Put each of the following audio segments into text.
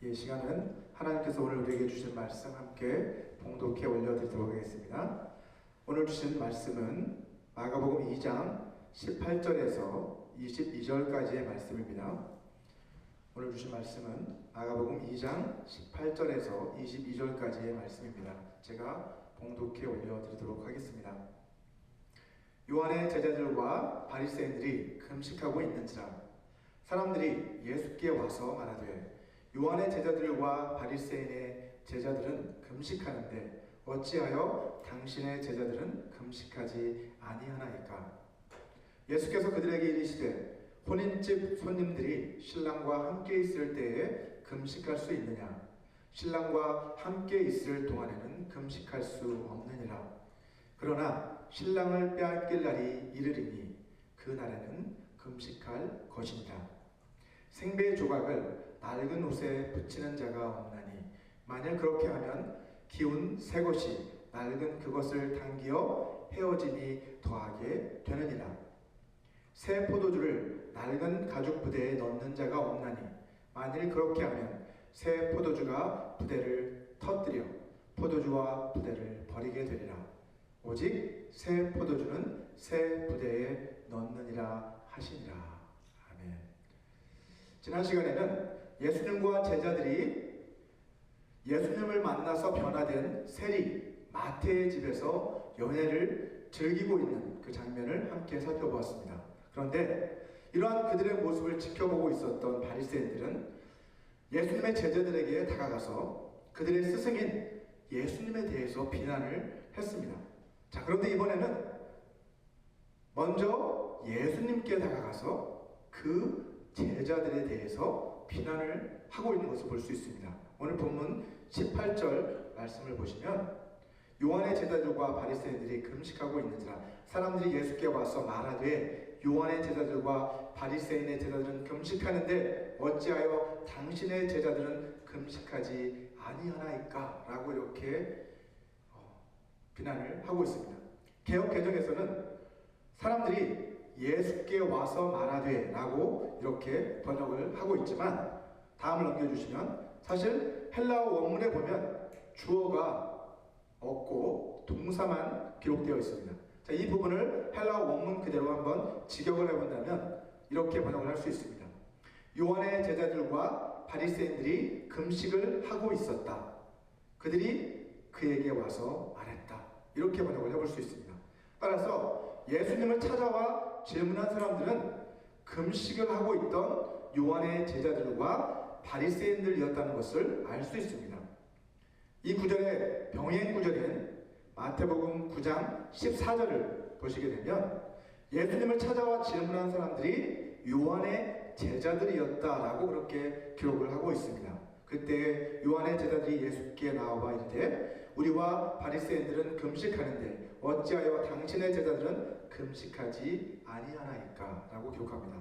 이 시간은 하나님께서 오늘 우리에게 주신 말씀 함께 봉독해 올려드리도록 하겠습니다. 오늘 주신 말씀은 마가복음 2장 18절에서 22절까지의 말씀입니다. 오늘 주신 말씀은 마가복음 2장 18절에서 22절까지의 말씀입니다. 제가 봉독해 올려드리도록 하겠습니다. 요한의 제자들과 바리새인들이 금식하고 있는지라 사람들이 예수께 와서 말하되 요한의 제자들과 바리새인의 제자들은 금식하는데 어찌하여 당신의 제자들은 금식하지 아니하나이까? 예수께서 그들에게 이르시되 혼인집 손님들이 신랑과 함께 있을 때에 금식할 수 있느냐? 신랑과 함께 있을 동안에는 금식할 수 없느니라. 그러나 신랑을 빼앗길 날이 이르리니 그 날에는 금식할 것이니라. 생배 조각을 낡은 옷에 붙이는 자가 없나니 만일 그렇게 하면 기운 새 것이 낡은 그것을 당기어 헤어짐이 더하게 되느니라. 새 포도주를 낡은 가죽 부대에 넣는 자가 없나니 만일 그렇게 하면 새 포도주가 부대를 터뜨려 포도주와 부대를 버리게 되리라. 오직 새 포도주는 새 부대에 넣느니라 하시니라. 아멘. 지난 시간에는 예수님과 제자들이 예수님을 만나서 변화된 세리 마태의 집에서 연회를 즐기고 있는 그 장면을 함께 살펴보았습니다. 그런데 이러한 그들의 모습을 지켜보고 있었던 바리새인들은 예수님의 제자들에게 다가가서 그들의 스승인 예수님에 대해서 비난을 했습니다. 자, 그런데 이번에는 먼저 예수님께 다가가서 그 제자들에 대해서 비난을 하고 있는 것을 볼 수 있습니다. 오늘 본문 18절 말씀을 보시면 요한의 제자들과 바리새인들이 금식하고 있는지라 사람들이 예수께 와서 말하되 요한의 제자들과 바리새인의 제자들은 금식하는데 어찌하여 당신의 제자들은 금식하지 아니하나이까? 라고 이렇게 비난을 하고 있습니다. 개역 개정에서는 사람들이 예수께 와서 말하되 라고 이렇게 번역을 하고 있지만 다음을 넘겨주시면 사실 헬라어 원문에 보면 주어가 없고 동사만 기록되어 있습니다. 자, 이 부분을 헬라어 원문 그대로 한번 직역을 해본다면 이렇게 번역을 할 수 있습니다. 요한의 제자들과 바리새인들이 금식을 하고 있었다. 그들이 그에게 와서 말했다. 이렇게 번역을 해볼 수 있습니다. 따라서 예수님을 찾아와 질문한 사람들은 금식을 하고 있던 요한의 제자들과 바리새인들이었다는 것을 알 수 있습니다. 이 구절의 병행 구절인 마태복음 9장 14절을 보시게 되면 예수님을 찾아와 질문한 사람들이 요한의 제자들이었다라고 그렇게 기록을 하고 있습니다. 그때 요한의 제자들이 예수께 나와봐 이르되 우리와 바리새인들은 금식하는데 어찌하여 당신의 제자들은 금식하지 아니하나이까? 라고 기록합니다.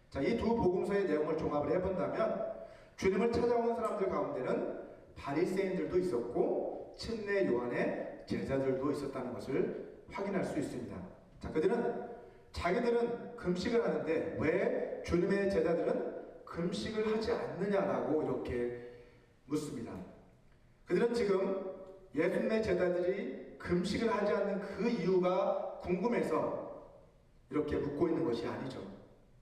자, 이 두 복음서의 내용을 종합을 해본다면 주님을 찾아오는 사람들 가운데는 바리새인들도 있었고 침례 요한의 제자들도 있었다는 것을 확인할 수 있습니다. 자, 자기들은 금식을 하는데 왜 주님의 제자들은 금식을 하지 않느냐라고 이렇게 묻습니다. 그들은 지금 예수님의 제자들이 금식을 하지 않는 그 이유가 궁금해서 이렇게 묻고 있는 것이 아니죠.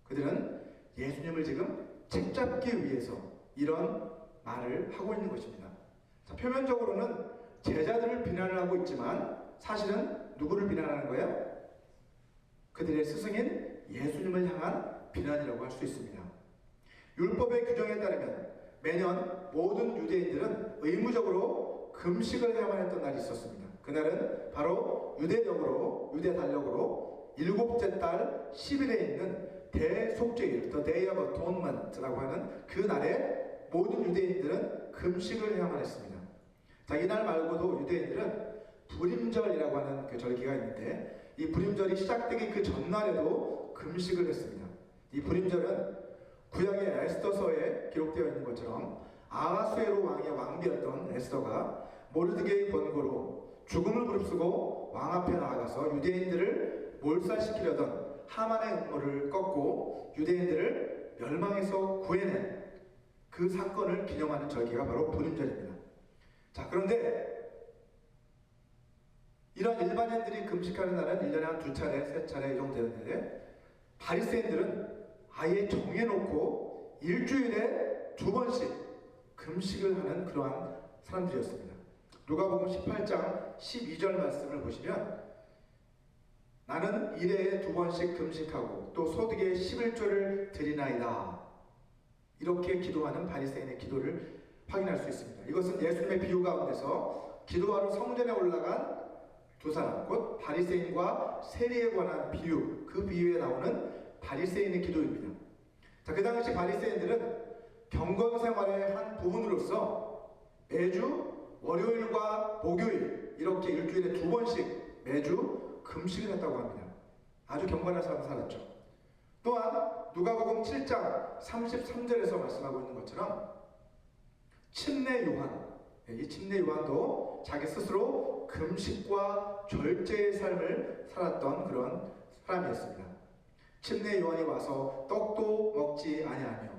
그들은 예수님을 지금 책잡기 위해서 이런 말을 하고 있는 것입니다. 자, 표면적으로는 제자들을 비난을 하고 있지만 사실은 누구를 비난하는 거예요? 그들의 스승인 예수님을 향한 비난이라고 할 수 있습니다. 율법의 규정에 따르면 매년 모든 유대인들은 의무적으로 금식을 해야만 했던 날이 있었습니다. 그날은 바로 유대 달력으로 일곱째 달 10일에 있는 대속죄일, The Day of Atonement라고 하는 그 날에 모든 유대인들은 금식을 해야만 했습니다. 자, 이날 말고도 유대인들은 불임절이라고 하는 그 절기가 있는데 이 불임절이 시작되기 그 전날에도 금식을 했습니다. 이 불임절은 구약의 에스더서에 기록되어 있는 것처럼 아하수에로 왕의 왕비였던 에스더가 모르드게의 권고로 죽음을 무릅쓰고 왕 앞에 나아가서 유대인들을 몰살시키려던 하만의 음모를 꺾고 유대인들을 멸망에서 구해낸 그 그 사건을 기념하는 절기가 바로 부림절입니다. 자, 그런데 이런 일반인들이 금식하는 날은 1년에 한 2차례, 3차례 이 정도 되는데 바리새인들은 아예 정해놓고 일주일에 2번씩 금식을 하는 그러한 사람들이었습니다. 누가복음 18장 12절 말씀을 보시면 나는 1회에 2번씩 금식하고 또 소득의 11조를 드리나이다. 이렇게 기도하는 바리새인의 기도를 확인할 수 있습니다. 이것은 예수님의 비유 가운데서 기도하러 성전에 올라간 두 사람, 곧 바리새인과 세리에 관한 비유, 그 비유에 나오는 바리새인의 기도입니다. 자, 그 당시 바리새인들은 경건 생활의 한 부분으로서 매주 월요일과 목요일 이렇게 일주일에 2번씩 매주 금식을 했다고 합니다. 아주 경건한 삶을 살았죠. 또한 누가복음 7장 33절에서 말씀하고 있는 것처럼 침례 요한, 이 침례 요한도 자기 스스로 금식과 절제의 삶을 살았던 그런 사람이었습니다. 침례 요한이 와서 떡도 먹지 아니하며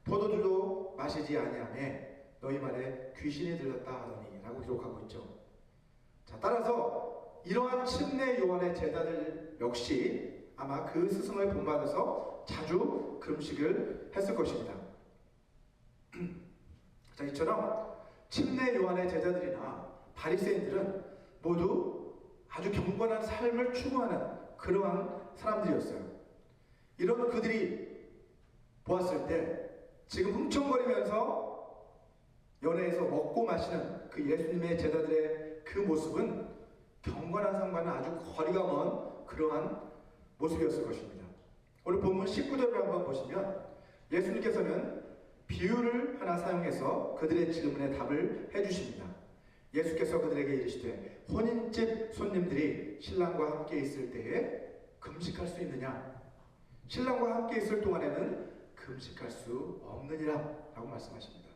포도주도 마시지 아니하며 너희 말에 귀신이 들렸다 하더니 라고 기록하고 있죠. 자, 따라서 이러한 침례 요한의 제자들 역시 아마 그 스승을 본받아서 자주 금식을 했을 것입니다. 자, 이처럼 침례 요한의 제자들이나 바리새인들은 모두 아주 경건한 삶을 추구하는 그러한 사람들이었어요. 이런 그들이 보았을 때 지금 흥청거리면서 연회에서 먹고 마시는 그 예수님의 제자들의 그 모습은 경건한 삶과는 아주 거리가 먼 그러한 모습이었을 것입니다. 오늘 본문 19절을 한번 보시면 예수님께서는 비유를 하나 사용해서 그들의 질문에 답을 해주십니다. 예수께서 그들에게 이르시되 혼인집 손님들이 신랑과 함께 있을 때에 금식할 수 있느냐? 신랑과 함께 있을 동안에는 금식할 수 없느니라 라고 말씀하십니다.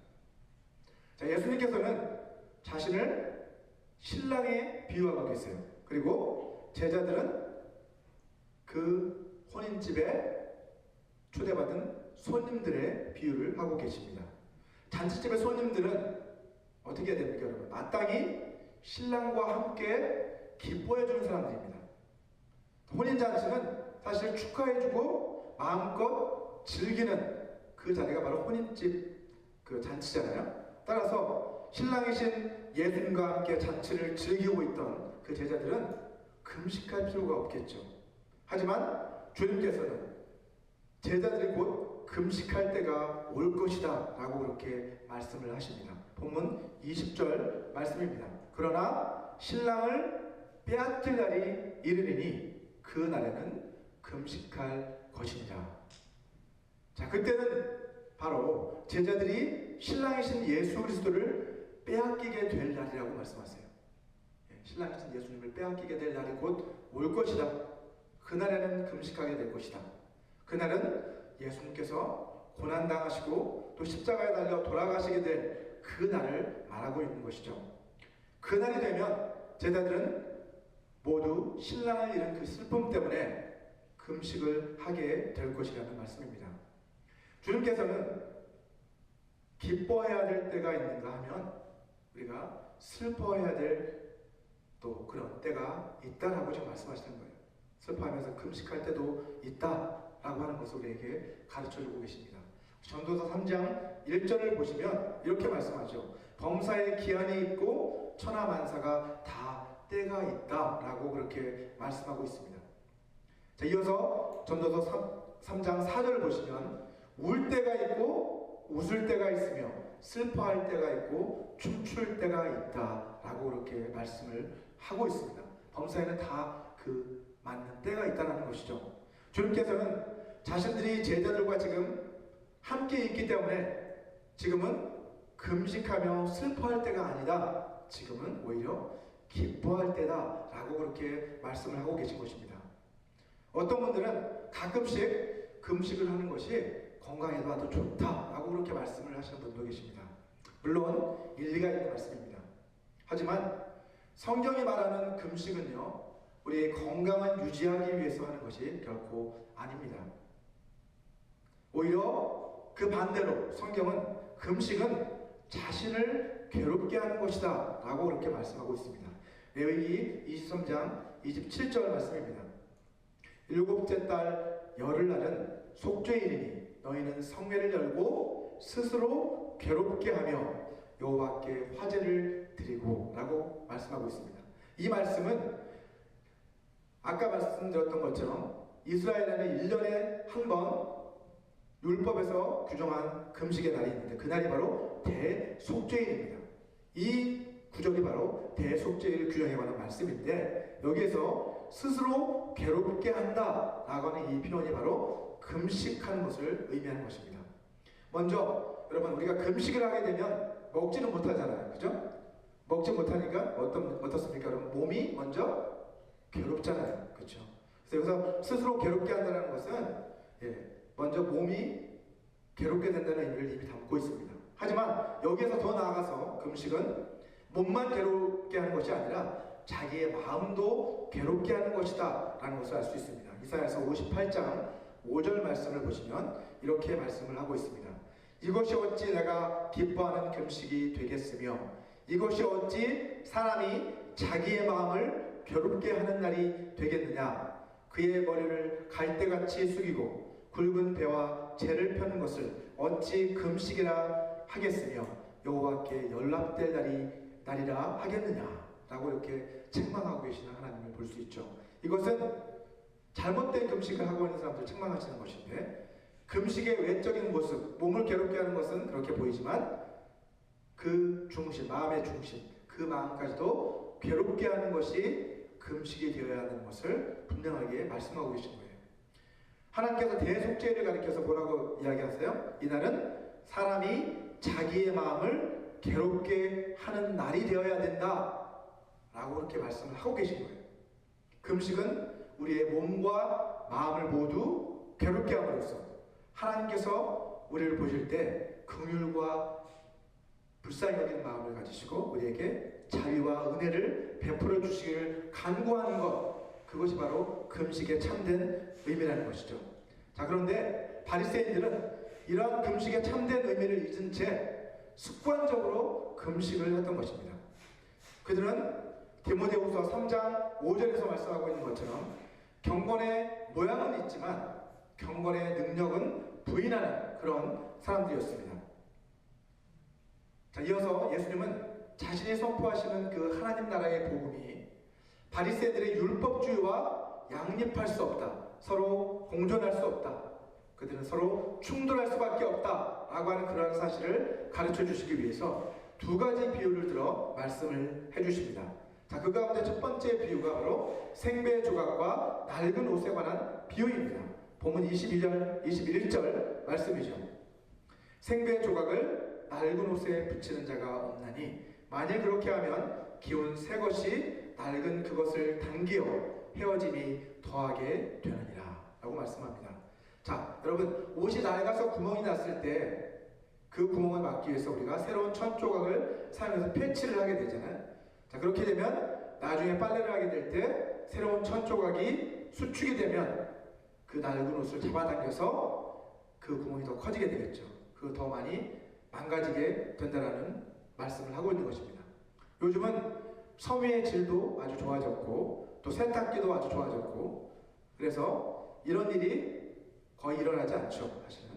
자, 예수님께서는 자신을 신랑에 비유하고 계세요. 그리고 제자들은 그 혼인집에 초대받은 손님들의 비유를 하고 계십니다. 잔치집의 손님들은 어떻게 해야 됩니까, 여러분? 마땅히 신랑과 함께 기뻐해주는 사람들입니다. 혼인잔치는 사실 축하해주고 마음껏 즐기는 그 자리가 바로 혼인집 그 잔치잖아요. 따라서 신랑이신 예수님과 함께 잔치를 즐기고 있던 그 제자들은 금식할 필요가 없겠죠. 하지만 주님께서는 제자들이 곧 금식할 때가 올 것이다 라고 그렇게 말씀을 하십니다. 본문 20절 말씀입니다. 그러나 신랑을 빼앗길 날이 이르리니 그 날에는 금식할 것이니라. 자, 그때는 바로 제자들이 신랑이신 예수 그리스도를 빼앗기게 될 날이라고 말씀하세요. 신랑이신 예수님을 빼앗기게 될 날이 곧 올 것이다. 그날에는 금식하게 될 것이다. 그날은 예수님께서 고난당하시고 또 십자가에 달려 돌아가시게 될 그 날을 말하고 있는 것이죠. 그날이 되면 제자들은 모두 신랑을 잃은 그 슬픔 때문에 금식을 하게 될 것이라는 말씀입니다. 주님께서는 기뻐해야 될 때가 있는가 하면 우리가 슬퍼해야 될 또 그런 때가 있다라고 지금 말씀하시는 거예요. 슬퍼하면서 금식할 때도 있다라고 하는 것을 우리에게 가르쳐주고 계십니다. 전도서 3장 1절을 보시면 이렇게 말씀하죠. 범사에 기한이 있고 천하만사가 다 때가 있다라고 그렇게 말씀하고 있습니다. 자, 이어서 전도서 3장 4절을 보시면 울 때가 있고 웃을 때가 있으며 슬퍼할 때가 있고 춤출 때가 있다라고 그렇게 말씀을 하고 있습니다. 범사에는 다 그 맞는 때가 있다는 것이죠. 주님께서는 자신들이 제자들과 지금 함께 있기 때문에 지금은 금식하며 슬퍼할 때가 아니다. 지금은 오히려 기뻐할 때다라고 그렇게 말씀을 하고 계신 것입니다. 어떤 분들은 가끔씩 금식을 하는 것이 건강에도 아주 좋다라고 그렇게 말씀을 하시는 분도 계십니다. 물론 일리가 있는 말씀입니다. 하지만 성경이 말하는 금식은요, 우리의 건강을 유지하기 위해서 하는 것이 결코 아닙니다. 오히려 그 반대로 성경은 금식은 자신을 괴롭게 하는 것이다 라고 그렇게 말씀하고 있습니다. 레위기 23장 27절 말씀입니다. 일곱째 달 열흘날은 속죄일이니 너희는 성회를 열고 스스로 괴롭게 하며 여호와께 화제를 드리고 라고 말씀하고 있습니다. 이 말씀은 아까 말씀드렸던 것처럼 이스라엘에는 1년에 한 번 율법에서 규정한 금식의 날이 있는데 그 날이 바로 대속죄일입니다. 이 구절이 바로 대속죄일 규정에 관한 말씀인데 여기에서 스스로 괴롭게 한다 라고 하는 이 표현이 바로 금식하는 것을 의미하는 것입니다. 먼저 여러분 우리가 금식을 하게 되면 먹지는 못하잖아요. 그죠? 먹지 못하니까 어떻습니까? 여러분 몸이 먼저 괴롭잖아요. 그렇죠? 그래서 여기서 스스로 괴롭게 한다는 것은 먼저 몸이 괴롭게 된다는 의미를 이미 담고 있습니다. 하지만 여기에서 더 나아가서 금식은 몸만 괴롭게 하는 것이 아니라 자기의 마음도 괴롭게 하는 것이다 라는 것을 알 수 있습니다. 이사야서 58장 5절 말씀을 보시면 이렇게 말씀을 하고 있습니다. 이것이 어찌 내가 기뻐하는 금식이 되겠으며 이것이 어찌 사람이 자기의 마음을 괴롭게 하는 날이 되겠느냐. 그의 머리를 갈대같이 숙이고 굵은 배와 재를 펴는 것을 어찌 금식이라 하겠으며 여호와께 연락될 날이라 하겠느냐 라고 이렇게 책망하고 계시는 하나님을 볼 수 있죠. 이것은 잘못된 금식을 하고 있는 사람들 책망하시는 것인데 금식의 외적인 모습, 몸을 괴롭게 하는 것은 그렇게 보이지만 그 중심, 마음의 중심, 그 마음까지도 괴롭게 하는 것이 금식이 되어야 하는 것을 분명하게 말씀하고 계신 거예요. 하나님께서 대속죄를 가리켜서 뭐라고 이야기하세요? 이날은 사람이 자기의 마음을 괴롭게 하는 날이 되어야 된다 라고 그렇게 말씀을 하고 계신 거예요. 금식은 우리의 몸과 마음을 모두 괴롭게 함으로써 하나님께서 우리를 보실 때 긍휼과 불쌍히 여기는 마음을 가지시고 우리에게 자비와 은혜를 베풀어 주시기를 간구하는 것, 그것이 바로 금식의 참된 의미라는 것이죠. 자, 그런데 바리새인들은 이러한 금식의 참된 의미를 잊은 채 습관적으로 금식을 했던 것입니다. 그들은 디모데후서 3장 5절에서 말씀하고 있는 것처럼 경건의 모양은 있지만 경건의 능력은 부인하는 그런 사람들이었습니다. 자, 이어서 예수님은 자신이 선포하시는 그 하나님 나라의 복음이 바리새인들의 율법주의와 양립할 수 없다, 서로 공존할 수 없다, 그들은 서로 충돌할 수밖에 없다 라고 하는 그런 사실을 가르쳐 주시기 위해서 두 가지 비유를 들어 말씀을 해주십니다. 자, 그 가운데 첫 번째 비유가 바로 생배 조각과 낡은 옷에 관한 비유입니다. 본문 22절, 21절 말씀이죠. 생배 조각을 낡은 옷에 붙이는 자가 없나니 만일 그렇게 하면 기운 새 것이 낡은 그것을 당기어 헤어짐이 더하게 되느니라 라고 말씀합니다. 자, 여러분 옷이 낡아서 구멍이 났을 때 그 구멍을 막기 위해서 우리가 새로운 천 조각을 사용해서 패치를 하게 되잖아요. 자, 그렇게 되면 나중에 빨래를 하게 될 때 새로운 천 조각이 수축이 되면 그 낡은 옷을 잡아당겨서 그 구멍이 더 커지게 되겠죠. 그 더 많이 망가지게 된다라는 말씀을 하고 있는 것입니다. 요즘은 섬유의 질도 아주 좋아졌고 또 세탁기도 아주 좋아졌고 그래서 이런 일이 거의 일어나지 않죠. 사실은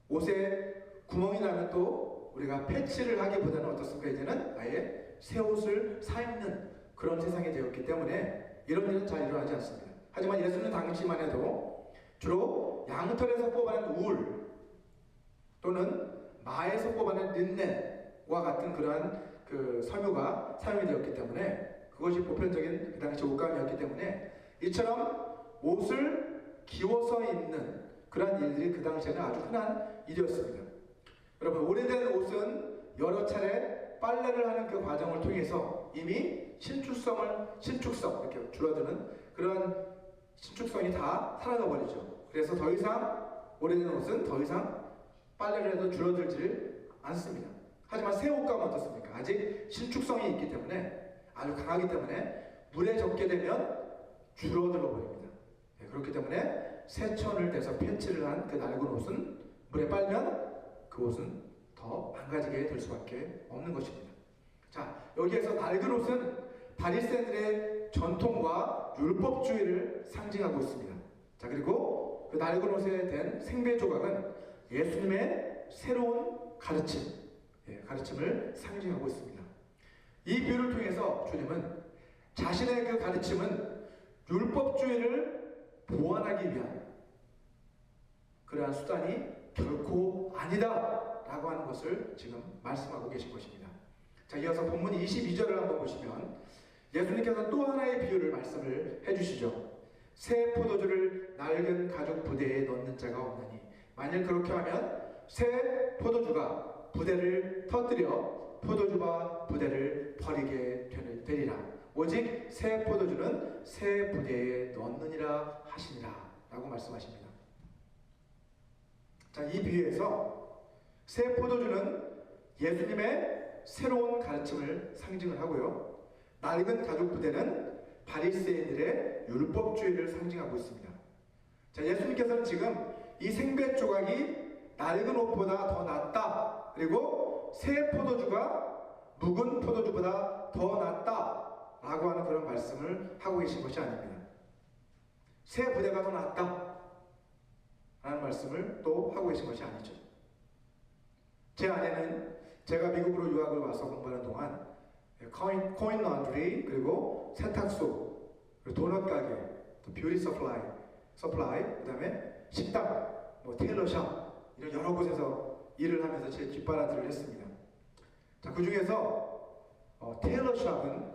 옷에 구멍이 나면 또 우리가 패치를 하기보다는 어떻습니까? 이제는 아예 새 옷을 사 입는 그런 세상이 되었기 때문에 이런 일은 잘 일어나지 않습니다. 하지만 예수님 당시만 해도 주로 양털에서 뽑아낸 울 또는 마에서 뽑아낸 린넨과 같은 그러한 그 섬유가 사용이 되었기 때문에 그것이 보편적인 그 당시 옷감이었기 때문에 이처럼 옷을 기워서 입는 그러한 일들이 그 당시에는 아주 흔한 일이었습니다. 여러분 오래된 옷은 여러 차례 빨래를 하는 그 과정을 통해서 이미 신축성 이렇게 줄어드는 그런 신축성이 다 사라져 버리죠. 그래서 더 이상 오래된 옷은 더 이상 빨래를 해도 줄어들지를 않습니다. 하지만 새 옷감은 어떻습니까? 아직 신축성이 있기 때문에 아주 강하기 때문에 물에 젖게 되면 줄어들어 버립니다. 그렇기 때문에 세천을 대서 패치를 한 그 낡은 옷은 물에 빨면 그 옷은 더 더 망가지게 될 수밖에 없는 것입니다. 자, 여기에서 낡은 옷은 바리새인들의 전통과 율법주의를 상징하고 있습니다. 자, 그리고 그 낡은 옷에 된 생배 조각은 예수님의 새로운 가르침을 상징하고 있습니다. 이 비유를 통해서 주님은 자신의 그 가르침은 율법주의를 보완하기 위한 그러한 수단이 결코 아니다 라고 하는 것을 지금 말씀하고 계신 것입니다. 자, 이어서 본문 22절을 한번 보시면 예수님께서 또 하나의 비유를 말씀을 해주시죠. 새 포도주를 낡은 가죽 부대에 넣는 자가 없나니 만일 그렇게 하면 새 포도주가 부대를 터뜨려 포도주와 부대를 버리게 되리라. 오직 새 포도주는 새 부대에 넣느니라 하시니라 라고 말씀하십니다. 자, 이 비유에서 새 포도주는 예수님의 새로운 가르침을 상징을 하고요, 낡은 가죽 부대는 바리새인들의 율법주의를 상징하고 있습니다. 자, 예수님께서는 지금 이 생배 조각이 낡은 옷보다 더 낫다, 그리고 새 포도주가 묵은 포도주보다 더 낫다 라고 하는 그런 말씀을 하고 계신 것이 아닙니다. 새 부대가 더 낫다 라는 말씀을 또 하고 계신 것이 아니죠. 제 아내는 제가 미국으로 유학을 와서 공부하는 동안 코인 런드리, 그리고 세탁소, 그리고 도넛 가게, 또 뷰티 서플라이, 그 다음에 식당, 테일러샵 이런 여러 곳에서 일을 하면서 제 뒷바라지를 했습니다. 자, 그 중에서 테일러샵은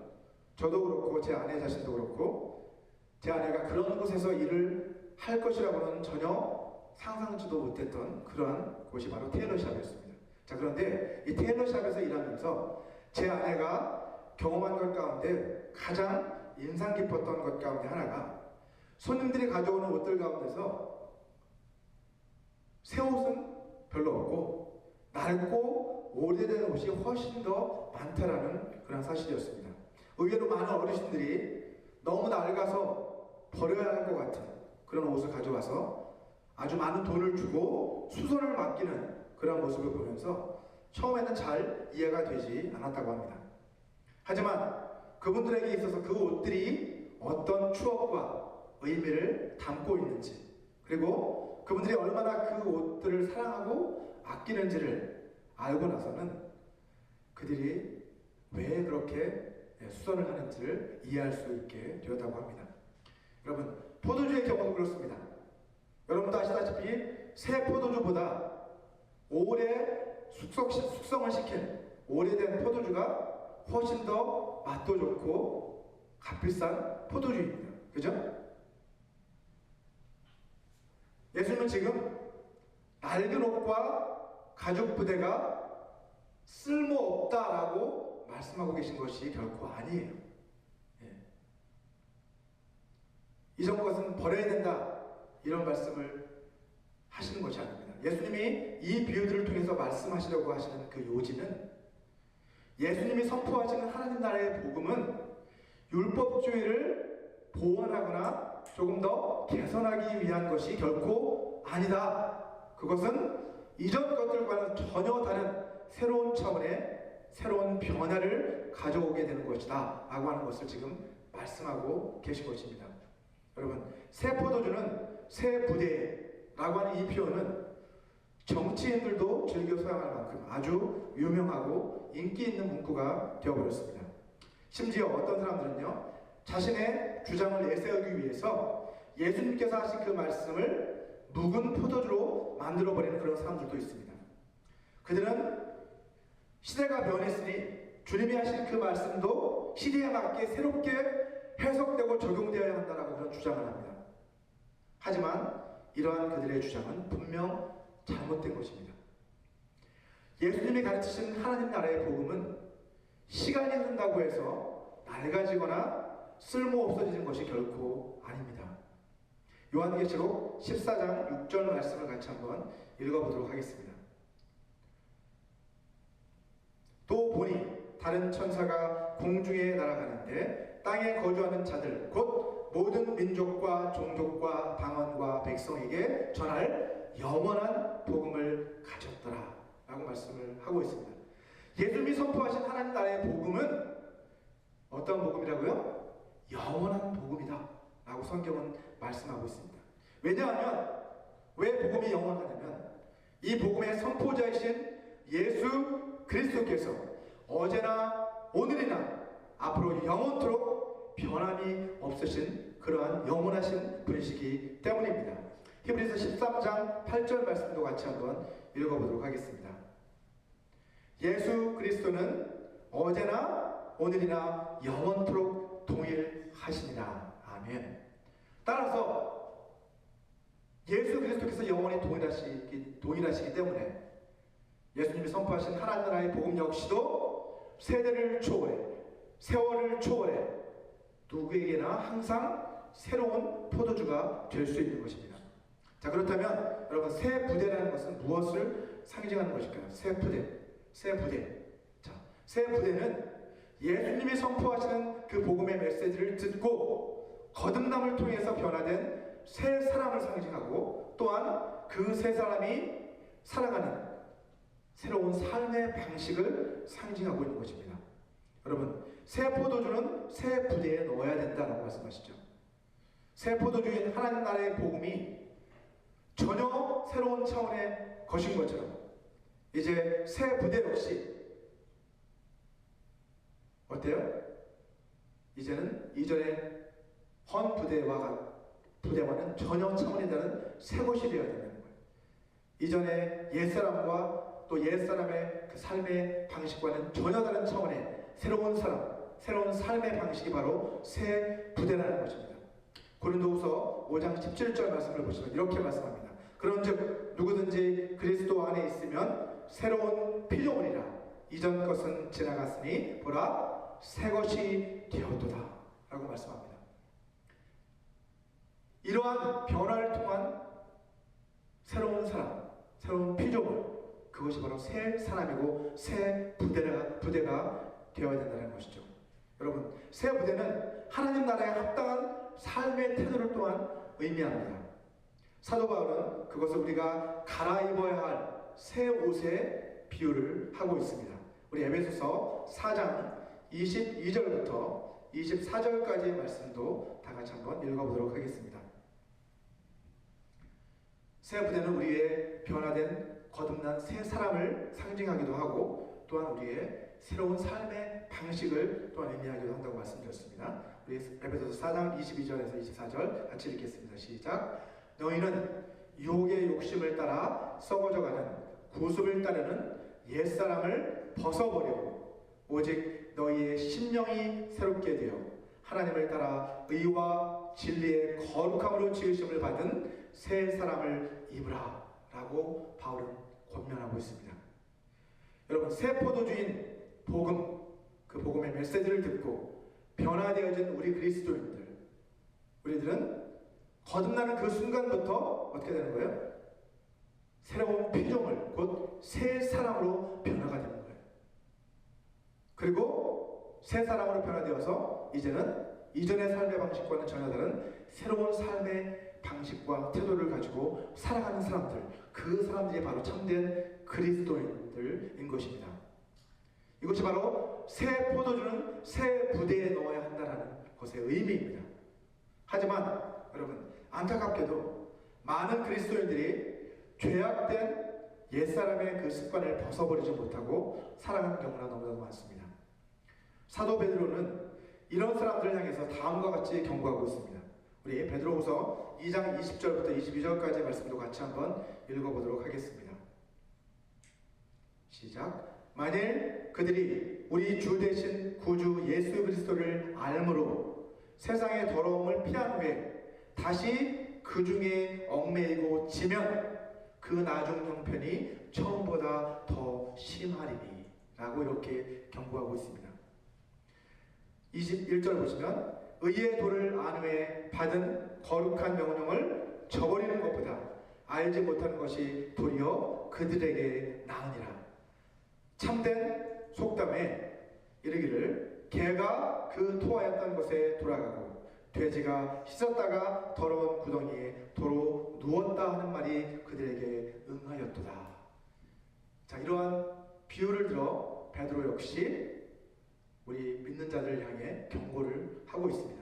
저도 그렇고 제 아내 자신도 그렇고 제 아내가 그런 곳에서 일을 할 것이라고는 전혀 상상지도 못했던 그러한 곳이 바로 테일러샵이었습니다. 자, 그런데 이 테일러샵에서 일하면서 제 아내가 경험한 것 가운데 가장 인상 깊었던 것 가운데 하나가 손님들이 가져오는 옷들 가운데서 새 옷은 별로 없고 낡고 오래된 옷이 훨씬 더 많다라는 그런 사실이었습니다. 의외로 많은 어르신들이 너무 낡아서 버려야 할 것 같은 그런 옷을 가져와서 아주 많은 돈을 주고 수선을 맡기는 그런 모습을 보면서 처음에는 잘 이해가 되지 않았다고 합니다. 하지만 그분들에게 있어서 그 옷들이 어떤 추억과 의미를 담고 있는지, 그리고 그분들이 얼마나 그 옷들을 사랑하고 아끼는지를 알고 나서는 그들이 왜 그렇게 수선을 하는지를 이해할 수 있게 되었다고 합니다. 여러분, 포도주의 경우도 그렇습니다. 여러분도 아시다시피 새 포도주보다 오래 숙성을 시킨 오래된 포도주가 훨씬 더 맛도 좋고 값비싼 포도주입니다. 그죠? 예수님은 지금 낡은 옷과 가죽 부대가 쓸모없다라고 말씀하고 계신 것이 결코 아니에요. 이전 것은 버려야 된다 이런 말씀을 하시는 것이 아닙니다. 예수님이 이 비유들을 통해서 말씀하시려고 하시는 그 요지는 예수님이 선포하시는 하나님 나라의 복음은 율법주의를 보완하거나 조금 더 개선하기 위한 것이 결코 아니다. 그것은 이전 것들과는 전혀 다른 새로운 차원의 새로운 변화를 가져오게 되는 것이다 라고 하는 것을 지금 말씀하고 계신 것입니다. 여러분, 새 포도주는 새 부대라고 하는 이 표현은 정치인들도 즐겨 사용할 만큼 아주 유명하고 인기 있는 문구가 되어버렸습니다. 심지어 어떤 사람들은요, 자신의 주장을 내세우기 위해서 예수님께서 하신 그 말씀을 묵은 포도주로 만들어버리는 그런 사람들도 있습니다. 그들은 시대가 변했으니 주님이 하신 그 말씀도 시대에 맞게 새롭게 해석되고 적용되어야 한다라고 그런 주장을 합니다. 하지만 이러한 그들의 주장은 분명 잘못된 것입니다. 예수님이 가르치신 하나님 나라의 복음은 시간이 흐른다고 해서 낡아지거나 쓸모없어지는 것이 결코 아닙니다. 요한계시록 14장 6절 말씀을 같이 한번 읽어보도록 하겠습니다. 또 보니 다른 천사가 공중에 날아가는데 땅에 거주하는 자들 곧 모든 민족과 종족과 방언과 백성에게 전할 영원한 복음을 가졌더라 라고 말씀을 하고 있습니다. 예수님이 선포하신 하나님 나라의 복음은 어떤 복음이라고요? 영원한 복음이다 라고 성경은 말씀하고 있습니다. 왜냐하면 왜 복음이 영원하냐면 이 복음의 선포자이신 예수 그리스도께서 어제나 오늘이나 앞으로 영원토록 변함이 없으신 그러한 영원하신 분이시기 때문입니다. 히브리서 13장 8절 말씀도 같이 한번 읽어보도록 하겠습니다. 예수 그리스도는 어제나 오늘이나 영원토록 동일하시니라. 아멘. 따라서 예수 그리스도께서 영원히 동일하시기 때문에 예수님이 선포하신 하나님 나라의 복음 역시도 세대를 초월해, 세월을 초월해 누구에게나 항상 새로운 포도주가 될 수 있는 것입니다. 자, 그렇다면 여러분, 새 부대라는 것은 무엇을 상징하는 것일까요? 새 부대. 자, 새 부대는 예수님이 선포하시는 그 복음의 메시지를 듣고 거듭남을 통해서 변화된 새 사람을 상징하고, 또한 그 새 사람이 살아가는 새로운 삶의 방식을 상징하고 있는 것입니다. 여러분, 새 포도주는 새 부대에 넣어야 된다고 말씀하시죠. 새 포도주인 하나님 나라의 복음이 전혀 새로운 차원의 것인 것처럼 이제 새 부대 역시 어때요? 이제는 이전의 헌 부대와는 전혀 차원이 다른 새 것이 되어야 된다는 거예요. 이전의 옛사람과 또 옛사람의 그 삶의 방식과는 전혀 다른 차원의 새로운 사람, 새로운 삶의 방식이 바로 새 부대라는 것입니다. 고린도후서 5장 17절 말씀을 보시면 이렇게 말씀합니다. 그런즉 누구든지 그리스도 안에 있으면 새로운 피조물이라. 이전 것은 지나갔으니 보라 새 것이 되었도다 라고 말씀합니다. 이러한 변화를 통한 새로운 사람, 새로운 피조물, 그것이 바로 새 사람이고 새 부대가 되어야 된다는 것이죠. 여러분, 새 부대는 하나님 나라에 합당한 삶의 태도를 또한 의미합니다. 사도 바울은 그것을 우리가 갈아입어야 할 새 옷의 비유를 하고 있습니다. 우리 에베소서 4장 22절부터 24절까지의 말씀도 다 같이 한번 읽어보도록 하겠습니다. 새 부대는 우리의 변화된 거듭난 새 사람을 상징하기도 하고, 또한 우리의 새로운 삶의 방식을 또한 의미하기도 한다고 말씀드렸습니다. 우리 에베소서 4장 22절에서 24절 같이 읽겠습니다. 시작. 너희는 유혹의 욕심을 따라 썩어져가는 구습을 따르는 옛사람을 벗어버리고 오직 너희의 심령이 새롭게 되어 하나님을 따라 의와 진리의 거룩함으로 지으심을 받은 새 사람을 입으라 라고 바울은 권면하고 있습니다. 여러분, 새 포도주인 복음, 그 복음의 메시지를 듣고 변화되어진 우리 그리스도인들, 우리들은 거듭나는 그 순간부터 어떻게 되는 거예요? 새로운 피조물, 곧 새 사람으로 변화가 되는 거예요. 그리고 새 사람으로 변화되어서 이제는 이전의 삶의 방식과는 전혀 다른 새로운 삶의 방식과 태도를 가지고 살아가는 사람들, 그 사람들이 바로 참된 그리스도인들인 것입니다. 이것이 바로 새 포도주는 새 부대에 넣어야 한다는 것의 의미입니다. 하지만 여러분, 안타깝게도 많은 그리스도인들이 죄악된 옛사람의 그 습관을 벗어버리지 못하고 살아가는 경우가 너무나도 많습니다. 사도 베드로는 이런 사람들을 향해서 다음과 같이 경고하고 있습니다. 우리 베드로후서 2장 20절부터 22절까지의 말씀도 같이 한번 읽어보도록 하겠습니다. 시작. 만일 그들이 우리 주 되신 구주 예수 그리스도를 알므로 세상의 더러움을 피한 후에 다시 그 중에 얽매이고 지면 그 나중 형편이 처음보다 더 심하리니 라고 이렇게 경고하고 있습니다. 21절 보시면 의의 도를 안 후에 받은 거룩한 명령을 저버리는 것보다 알지 못하는 것이 도리어 그들에게 나으니라. 참된 속담에 이르기를 개가 그 토하였던 곳에 돌아가고 돼지가 씻었다가 더러운 구덩이에 도로 누웠다 하는 말이 그들에게 응하였도다. 자, 이러한 비유를 들어 베드로 역시 우리 믿는 자들을 향해 경고를 하고 있습니다.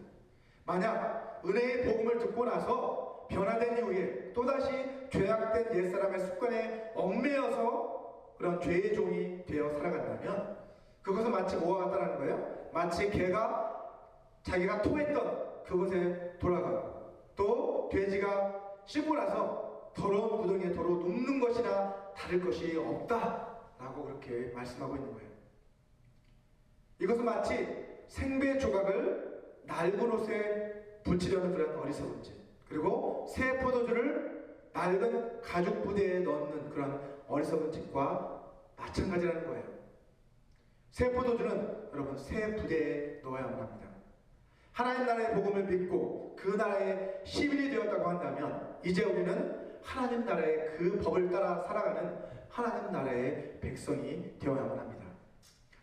만약 은혜의 복음을 듣고 나서 변화된 이후에 또다시 죄악된 옛사람의 습관에 얽매여서 그런 죄의 종이 되어 살아간다면 그것은 마치 뭐와 같다는 거예요? 마치 개가 자기가 토했던 그곳에 돌아가고 또 돼지가 씻고 나서 더러운 구덩이에 도로 눕는 것이나 다를 것이 없다라고 그렇게 말씀하고 있는 거예요. 이것은 마치 생배 조각을 낡은 옷에 붙이려는 그런 어리석은 짓, 그리고 새 포도주를 낡은 가죽 부대에 넣는 그런 어리석은 짓과 마찬가지라는 거예요. 새 포도주는 여러분 새 부대에 넣어야만 합니다. 하나님 나라의 복음을 믿고 그 나라의 시민이 되었다고 한다면 이제 우리는 하나님 나라의 그 법을 따라 살아가는 하나님 나라의 백성이 되어야만 합니다.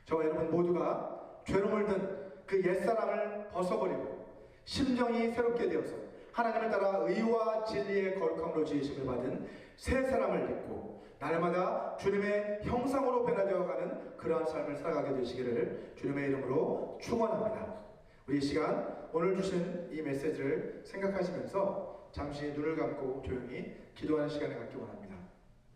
저와 여러분 모두가 죄로 물든 그 옛사람을 벗어버리고 심정이 새롭게 되어서 하나님을 따라 의와 진리의 거룩함으로 지으심을 받은 새 사람을 믿고 날마다 주님의 형상으로 변화되어가는 그러한 삶을 살아가게 되시기를 주님의 이름으로 축원합니다. 우리 이 시간 오늘 주신 이 메시지를 생각하시면서 잠시 눈을 감고 조용히 기도하는 시간을 갖기 원합니다.